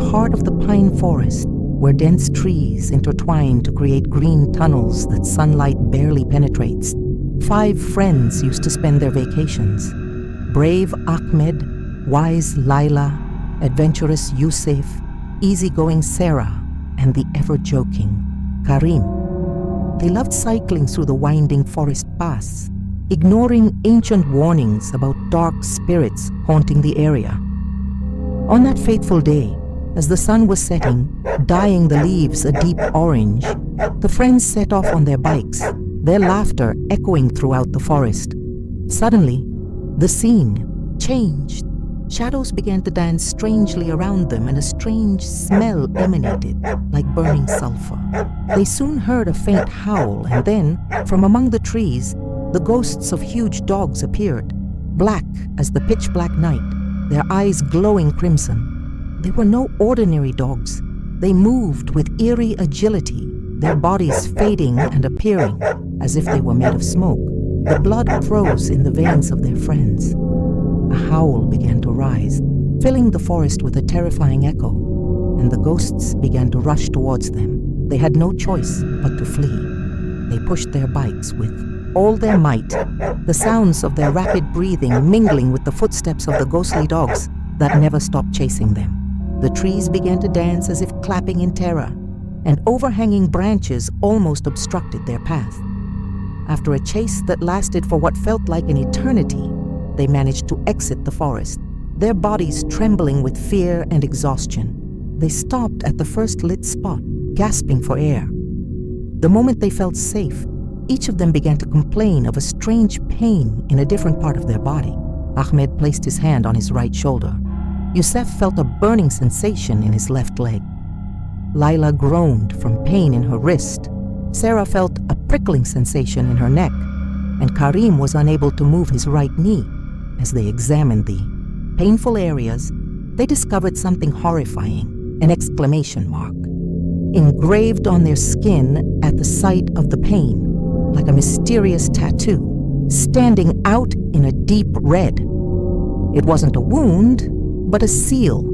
heart of the pine forest, where dense trees intertwine to create green tunnels that sunlight barely penetrates, 5 friends used to spend their vacations. Brave Ahmed, wise Laila, adventurous Yusuf, easygoing Sarah, and the ever-joking Karim. They loved cycling through the winding forest paths, ignoring ancient warnings about dark spirits haunting the area. On that fateful day, as the sun was setting, dyeing the leaves a deep orange, the friends set off on their bikes, their laughter echoing throughout the forest. Suddenly, the scene changed. Shadows began to dance strangely around them, and a strange smell emanated, like burning sulfur. They soon heard a faint howl, and then, from among the trees, the ghosts of huge dogs appeared, black as the pitch-black night, their eyes glowing crimson. They were no ordinary dogs. They moved with eerie agility, their bodies fading and appearing as if they were made of smoke. The blood froze in the veins of their friends. A howl began to rise, filling the forest with a terrifying echo, and the ghosts began to rush towards them. They had no choice but to flee. They pushed their bikes with all their might, the sounds of their rapid breathing mingling with the footsteps of the ghostly dogs that never stopped chasing them. The trees began to dance as if clapping in terror, and overhanging branches almost obstructed their path. After a chase that lasted for what felt like an eternity, they managed to exit the forest, their bodies trembling with fear and exhaustion. They stopped at the first lit spot, gasping for air. The moment they felt safe, each of them began to complain of a strange pain in a different part of their body. Ahmed placed his hand on his right shoulder. Yusuf felt a burning sensation in his left leg. Laila groaned from pain in her wrist. Sarah felt a prickling sensation in her neck, and Karim was unable to move his right knee. As they examined the painful areas, they discovered something horrifying, an exclamation mark, engraved on their skin at the site of the pain, like a mysterious tattoo, standing out in a deep red. It wasn't a wound, but a seal,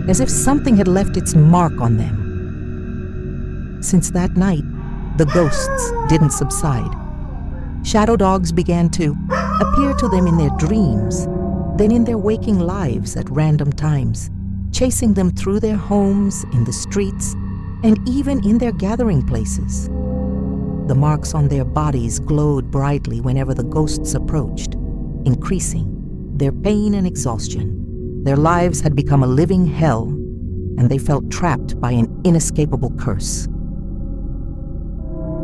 as if something had left its mark on them. Since that night, the ghosts didn't subside. Shadow dogs began to appear to them in their dreams, then in their waking lives at random times, chasing them through their homes, in the streets, and even in their gathering places. The marks on their bodies glowed brightly whenever the ghosts approached, increasing their pain and exhaustion. Their lives had become a living hell, and they felt trapped by an inescapable curse.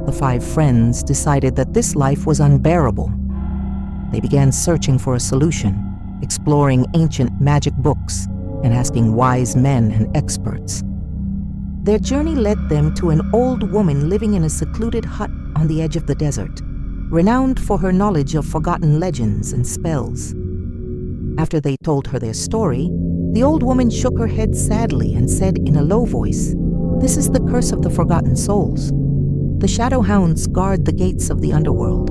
The 5 friends decided that this life was unbearable. They began searching for a solution, exploring ancient magic books, and asking wise men and experts. Their journey led them to an old woman living in a secluded hut on the edge of the desert, renowned for her knowledge of forgotten legends and spells. After they told her their story, the old woman shook her head sadly and said in a low voice, "This is the curse of the forgotten souls. The shadow hounds guard the gates of the underworld.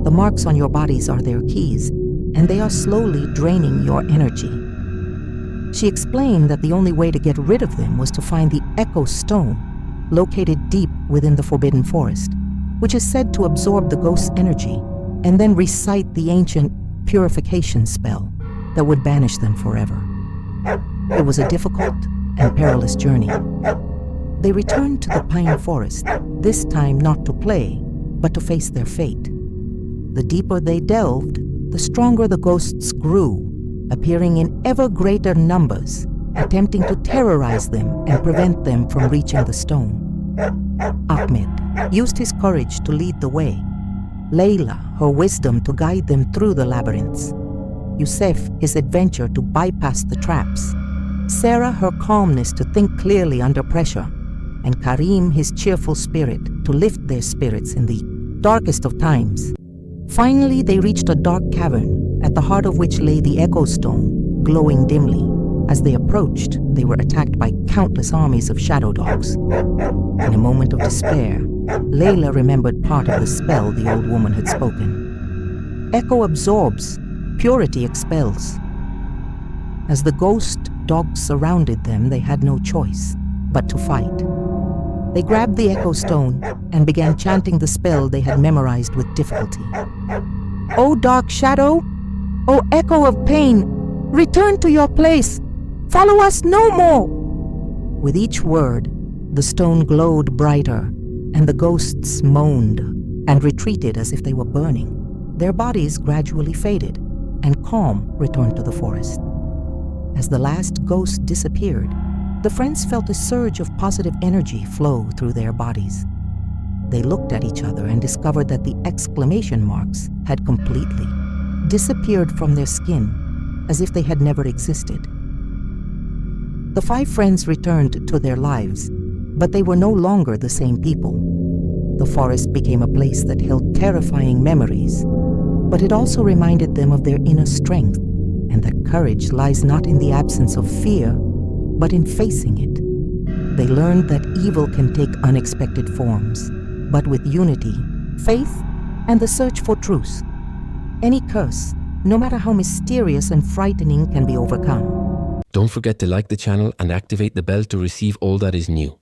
The marks on your bodies are their keys, and they are slowly draining your energy." She explained that the only way to get rid of them was to find the Echo Stone, located deep within the Forbidden Forest, which is said to absorb the ghost's energy and then recite the ancient purification spell that would banish them forever. It was a difficult and perilous journey. They returned to the pine forest, this time not to play, but to face their fate. The deeper they delved, the stronger the ghosts grew, appearing in ever greater numbers, attempting to terrorize them and prevent them from reaching the stone. Ahmed used his courage to lead the way, Layla her wisdom to guide them through the labyrinths, Yusuf his adventure to bypass the traps, Sarah her calmness to think clearly under pressure, and Karim his cheerful spirit to lift their spirits in the darkest of times. Finally, they reached a dark cavern, at the heart of which lay the Echo Stone, glowing dimly. As they approached, they were attacked by countless armies of shadow dogs. In a moment of despair, Layla remembered part of the spell the old woman had spoken. Echo absorbs, purity expels. As the ghost dogs surrounded them, they had no choice but to fight. They grabbed the echo stone and began chanting the spell they had memorized with difficulty. "O dark shadow, O echo of pain, return to your place. Follow us no more." With each word, the stone glowed brighter, and the ghosts moaned and retreated as if they were burning. Their bodies gradually faded, and calm returned to the forest. As the last ghost disappeared, the friends felt a surge of positive energy flow through their bodies. They looked at each other and discovered that the exclamation marks had completely disappeared from their skin, as if they had never existed. The 5 friends returned to their lives, but they were no longer the same people. The forest became a place that held terrifying memories, but it also reminded them of their inner strength and that courage lies not in the absence of fear, but in facing it. They learned that evil can take unexpected forms, but with unity, faith, and the search for truth, any curse, no matter how mysterious and frightening, can be overcome. Don't forget to like the channel and activate the bell to receive all that is new.